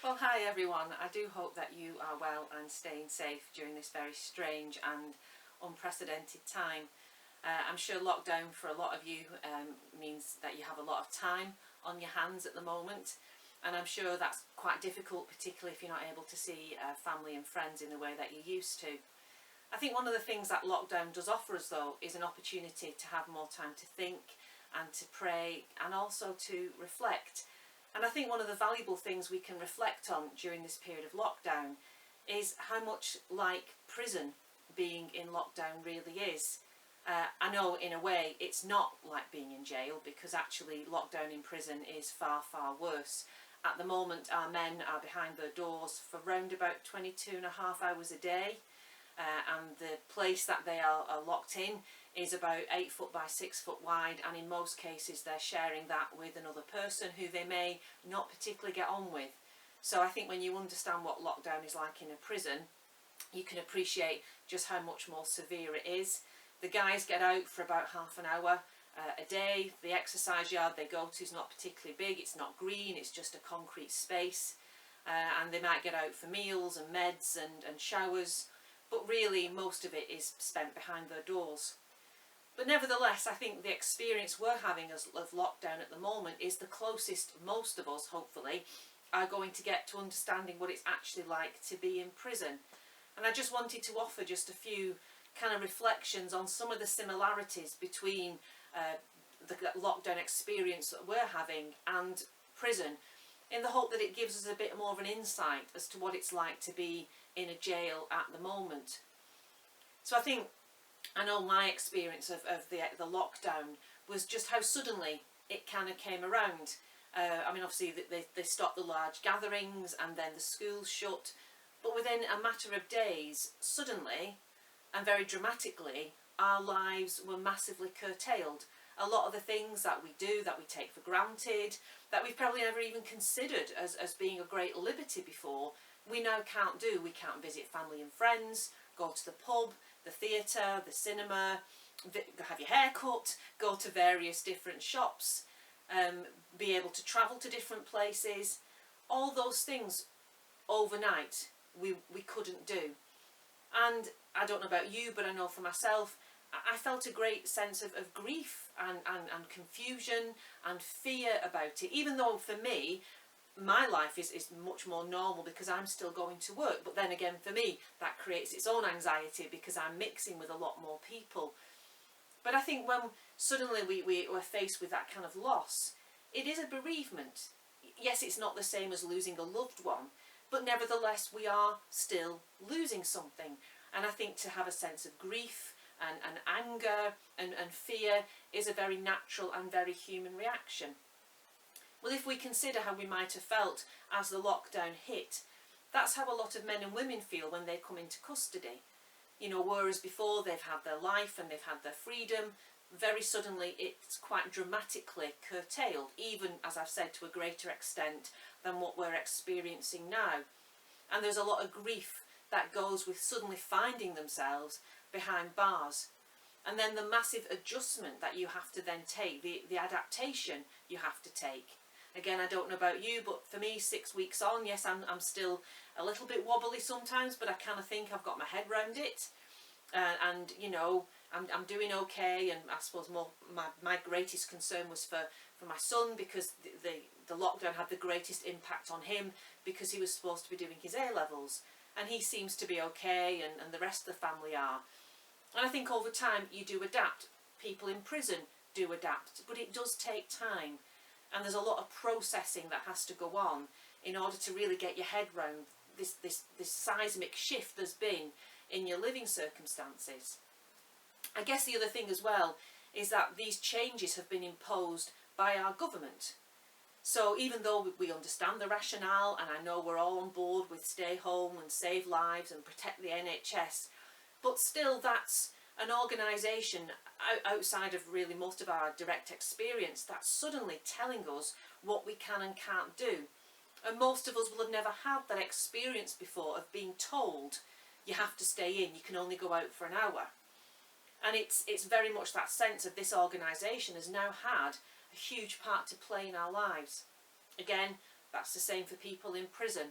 Well, hi everyone. I do hope that you are well and staying safe during this very strange and unprecedented time. I'm sure lockdown for a lot of you means that you have a lot of time on your hands at the moment, and I'm sure that's quite difficult, particularly if you're not able to see family and friends in the way that you used to. I think one of the things that lockdown does offer us, though, is an opportunity to have more time to think and to pray and also to reflect. And I think one of the valuable things we can reflect on during this period of lockdown is how much like prison being in lockdown really is. I know in a way it's not like being in jail, because actually lockdown in prison is far, far worse. At the moment our men are behind their doors for round about 22.5 hours a day. And the place that they are locked in is about 8 foot by 6 foot wide, and in most cases they're sharing that with another person who they may not particularly get on with. So I think when you understand what lockdown is like in a prison, you can appreciate just how much more severe it is. The guys get out for about half an hour a day. The exercise yard they go to is not particularly big, it's not green, it's just a concrete space, and they might get out for meals and meds and showers. But really most of it is spent behind their doors. But nevertheless, I think the experience we're having of lockdown at the moment is the closest most of us, hopefully, are going to get to understanding what it's actually like to be in prison. And I just wanted to offer just a few kind of reflections on some of the similarities between the lockdown experience that we're having and prison, in the hope that it gives us a bit more of an insight as to what it's like to be in a jail at the moment. So I know my experience of the lockdown was just how suddenly it kind of came around. I mean, obviously they stopped the large gatherings and then the schools shut, but within a matter of days, suddenly and very dramatically, our lives were massively curtailed. A lot of the things that we do, that we take for granted, that we've probably never even considered as being a great liberty before, we now can't do. We can't visit family and friends, go to the pub, the theatre, the cinema, have your hair cut, go to various different shops, be able to travel to different places. All those things overnight we couldn't do. And I don't know about you, but I know for myself, I felt a great sense of grief and confusion and fear about it, even though for me my life is much more normal because I'm still going to work. But then again, for me that creates its own anxiety because I'm mixing with a lot more people. But I think when suddenly we were faced with that kind of loss, it is a bereavement. Yes, it's not the same as losing a loved one, but nevertheless we are still losing something. And I think to have a sense of grief and anger and fear is a very natural and very human reaction. Well, if we consider how we might have felt as the lockdown hit, that's how a lot of men and women feel when they come into custody. You know, whereas before they've had their life and they've had their freedom, very suddenly it's quite dramatically curtailed, even, as I've said, to a greater extent than what we're experiencing now. And there's a lot of grief that goes with suddenly finding themselves behind bars. And then the massive adjustment that you have to then take, the adaptation you have to take. Again, I don't know about you, but for me, 6 weeks on, yes, I'm still a little bit wobbly sometimes, but I kind of think I've got my head round it. And you know, I'm doing okay. And I suppose my greatest concern was for my son, because the lockdown had the greatest impact on him because he was supposed to be doing his A-levels. And he seems to be okay, and the rest of the family are. And I think over time you do adapt. People in prison do adapt, but it does take time. And there's a lot of processing that has to go on in order to really get your head round this seismic shift there's been in your living circumstances. I guess the other thing as well is that these changes have been imposed by our government. So even though we understand the rationale, and I know we're all on board with stay home and save lives and protect the NHS, but still that's an organisation outside of really most of our direct experience that's suddenly telling us what we can and can't do. And most of us will have never had that experience before of being told you have to stay in, you can only go out for an hour. And it's very much that sense of this organisation has now had a huge part to play in our lives. Again, That's the same for people in prison.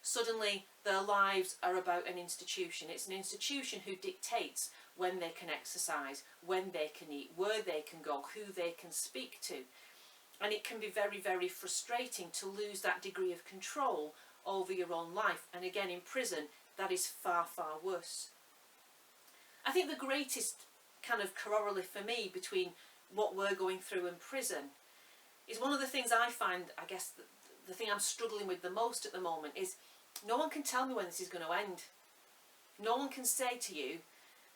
Suddenly their lives are about an institution. It's an institution who dictates when they can exercise, when they can eat, where they can go, who they can speak to. And it can be very, very frustrating to lose that degree of control over your own life. And again, in prison, that is far, far worse. I think the greatest kind of corollary for me between what we're going through in prison is one of the things I find, I guess, the thing I'm struggling with the most at the moment is no one can tell me when this is going to end. No one can say to you,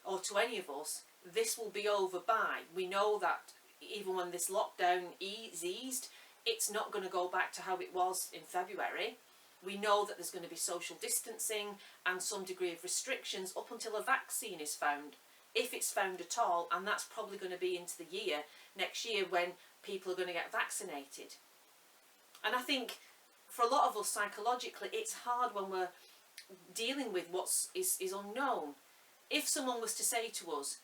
or to any of us, this will be over by. We know that even when this lockdown is eased, it's not going to go back to how it was in February. We know that there's going to be social distancing and some degree of restrictions up until a vaccine is found, if it's found at all, and that's probably going to be into the year, next year, when people are going to get vaccinated. And I think for a lot of us psychologically, it's hard when we're dealing with what is unknown. If someone was to say to us,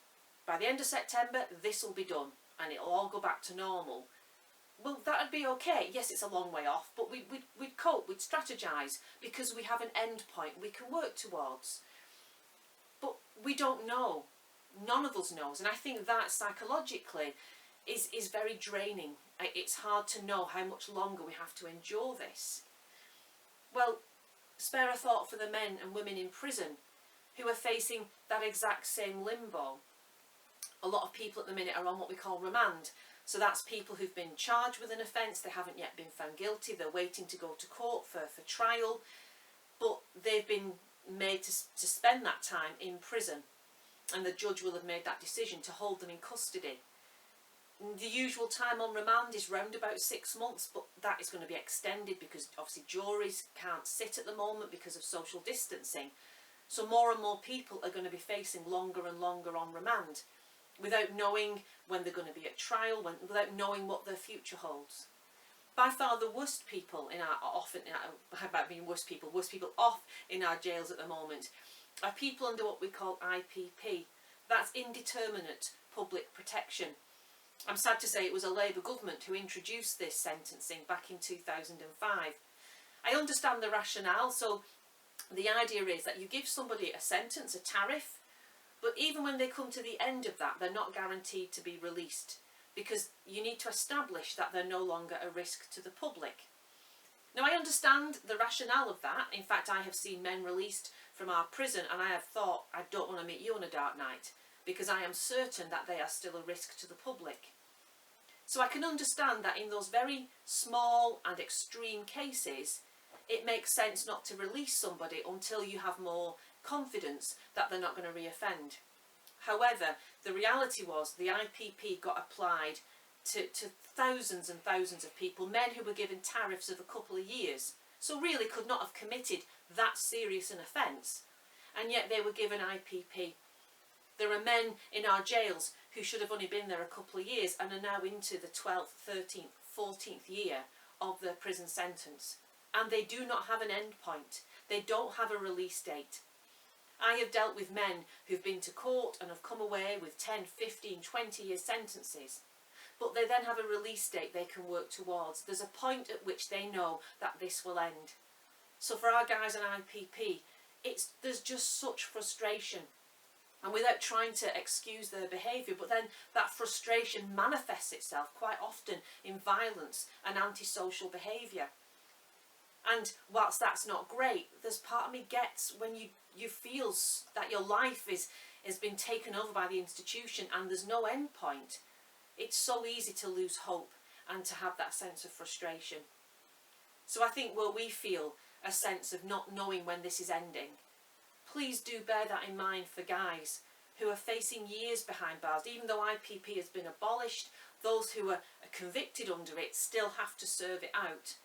by the end of September, this will be done and it'll all go back to normal, well, that would be okay. Yes, it's a long way off, but we'd cope, we'd strategise, because we have an end point we can work towards. But we don't know. None of us knows. And I think that psychologically is very draining. It's hard to know how much longer we have to endure this. Well, spare a thought for the men and women in prison who are facing that exact same limbo. A lot of people at the minute are on what we call remand. So that's people who've been charged with an offence, they haven't yet been found guilty, they're waiting to go to court for trial, but they've been made to spend that time in prison, and the judge will have made that decision to hold them in custody. The usual time on remand is round about 6 months, but that is going to be extended because obviously juries can't sit at the moment because of social distancing. So more and more people are going to be facing longer and longer on remand, without knowing when they're going to be at trial, without knowing what their future holds. By far the worst people in worst people off in our jails at the moment are people under what we call IPP. That's indeterminate public protection. I'm sad to say it was a Labour government who introduced this sentencing back in 2005. I understand the rationale. So the idea is that you give somebody a sentence, a tariff, but even when they come to the end of that, they're not guaranteed to be released, because you need to establish that they're no longer a risk to the public. Now, I understand the rationale of that. In fact, I have seen men released from our prison and I have thought, I don't want to meet you on a dark night, because I am certain that they are still a risk to the public. So I can understand that in those very small and extreme cases, it makes sense not to release somebody until you have more confidence that they're not going to re-offend. However, the reality was the IPP got applied to thousands and thousands of people, men who were given tariffs of a couple of years, so really could not have committed that serious an offence, and yet they were given IPP. There are men in our jails who should have only been there a couple of years and are now into the 12th, 13th, 14th year of their prison sentence, and they do not have an end point. They don't have a release date. I have dealt with men who've been to court and have come away with 10, 15, 20 year sentences, but they then have a release date they can work towards. There's a point at which they know that this will end. So for our guys in IPP, there's just such frustration, and without trying to excuse their behaviour, but then that frustration manifests itself quite often in violence and antisocial behaviour. And whilst that's not great, there's part of me gets when you feel that your life has been taken over by the institution and there's no end point. It's so easy to lose hope and to have that sense of frustration. So I think where we feel a sense of not knowing when this is ending, please do bear that in mind for guys who are facing years behind bars. Even though IPP has been abolished, those who are convicted under it still have to serve it out.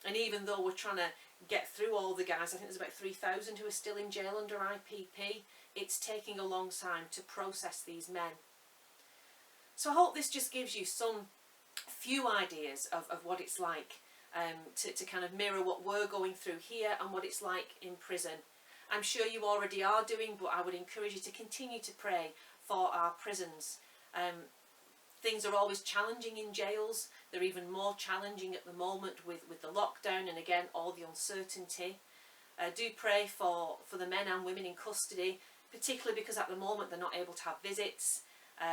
And even though we're trying to get through all the guys, I think there's about 3,000 who are still in jail under IPP, it's taking a long time to process these men. So I hope this just gives you some few ideas of what it's like to kind of mirror what we're going through here and what it's like in prison. I'm sure you already are doing, but I would encourage you to continue to pray for our prisons. Things are always challenging in jails. They're even more challenging at the moment with the lockdown and again all the uncertainty. Do pray for the men and women in custody, particularly because at the moment they're not able to have visits,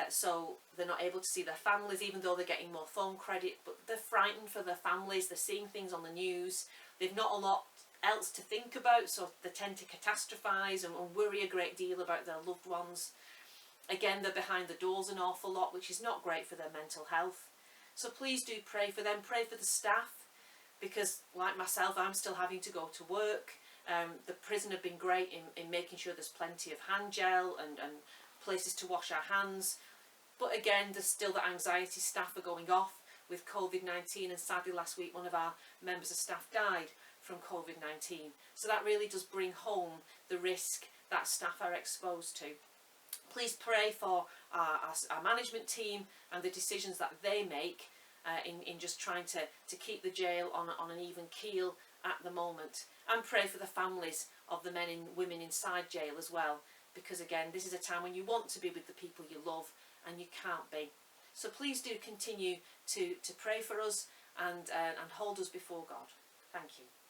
so they're not able to see their families even though they're getting more phone credit, but they're frightened for their families. They're seeing things on the news. They've not a lot else to think about, so they tend to catastrophise and worry a great deal about their loved ones. Again, they're behind the doors an awful lot, which is not great for their mental health. So please do pray for them. Pray for the staff, because like myself, I'm still having to go to work. The prison have been great in making sure there's plenty of hand gel and places to wash our hands. But again, there's still the anxiety. Staff are going off with COVID-19, and sadly last week one of our members of staff died from COVID-19. So that really does bring home the risk that staff are exposed to. Please pray for our management team and the decisions that they make in just trying to keep the jail on an even keel at the moment. And pray for the families of the men and women inside jail as well, because again, this is a time when you want to be with the people you love and you can't be. So please do continue to pray for us and hold us before God. Thank you.